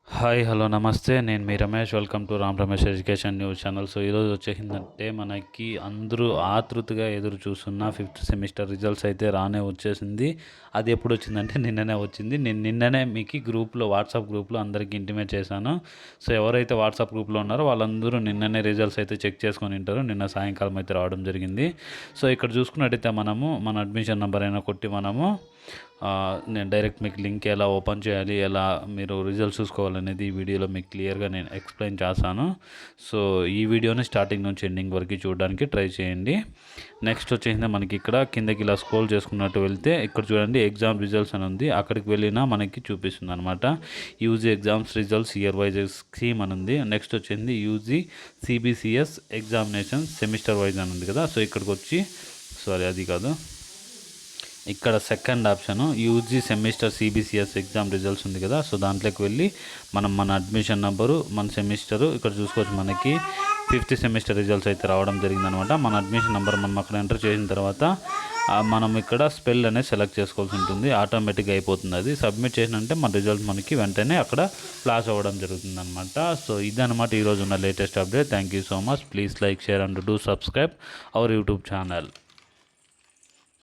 Hi hello నమస్తే నేను మీ Ramesh welcome to Ram Ramesh education news channel. So ఈరోజు వచ్చేసిందంటే మనకి అందరూ ఆతృతగా ఎదురు చూస్తున్న ఫిఫ్త్ సెమిస్టర్ రిజల్ట్స్ అయితే రానే వచ్చేసింది. అది ఎప్పుడు వచ్చిందంటే నిన్ననే వచ్చింది. నేను నిన్ననే మీకు గ్రూప్లో వాట్సాప్ గ్రూప్లో అందరికీ ఇంటిమేట్ చేశాను. సో ఎవరైతే వాట్సాప్ గ్రూప్లో ఉన్నారో వాళ్ళందరూ నిన్ననే రిజల్ట్స్ అయితే చెక్ చేసుకొని ఉంటారు. నిన్న సాయంకాలం అయితే రావడం జరిగింది. సో ఇక్కడ చూసుకున్నట్టయితే మనము మన అడ్మిషన్ నెంబర్ అయినా కొట్టి మనము నేను డైరెక్ట్ మీకు లింక్ ఎలా ఓపెన్ చేయాలి, ఎలా మీరు రిజల్ట్స్ చూసుకోవాలనేది ఈ వీడియోలో మీకు క్లియర్గా నేను ఎక్స్ప్లెయిన్ చేస్తాను. సో ఈ వీడియోని స్టార్టింగ్ నుంచి ఎండింగ్ వరకు చూడడానికి ట్రై చేయండి. నెక్స్ట్ వచ్చేసింది మనకి ఇక్కడ కిందకి ఇలా స్క్రోల్ చేసుకున్నట్టు వెళ్తే ఇక్కడ చూడండి ఎగ్జామ్ రిజల్ట్స్ అని ఉంది. అక్కడికి వెళ్ళినా మనకి చూపిస్తుంది అనమాట. UG exams results year wise scheme అని ఉంది. నెక్స్ట్ వచ్చింది UG CBCS examination semester wise అని ఉంది కదా. సో ఇక్కడికి వచ్చి అది కాదు, ఇక్కడ second option UG semester CBCS exam results ఉంది కదా. సో దాంట్లోకి వెళ్ళి మన అడ్మిషన్ నెంబరు, మన సెమిస్టరు ఇక్కడ చూసుకోవచ్చు. మనకి ఫిఫ్త్ సెమిస్టర్ రిజల్ట్స్ అయితే రావడం జరిగిందనమాట. మన అడ్మిషన్ నెంబర్ మనం అక్కడ ఎంటర్ చేసిన తర్వాత మనం ఇక్కడ స్పెల్ అనేది సెలెక్ట్ చేసుకోవాల్సి ఉంటుంది. ఆటోమేటిక్గా అయిపోతుంది. అది సబ్మిట్ చేసినంటే మన రిజల్ట్ మనకి వెంటనే అక్కడ ఫ్లాష్ అవ్వడం జరుగుతుంది అనమాట. సో ఇదనమాట ఈరోజు ఉన్న latest update. Thank you so much. Please like, share and do subscribe our YouTube channel.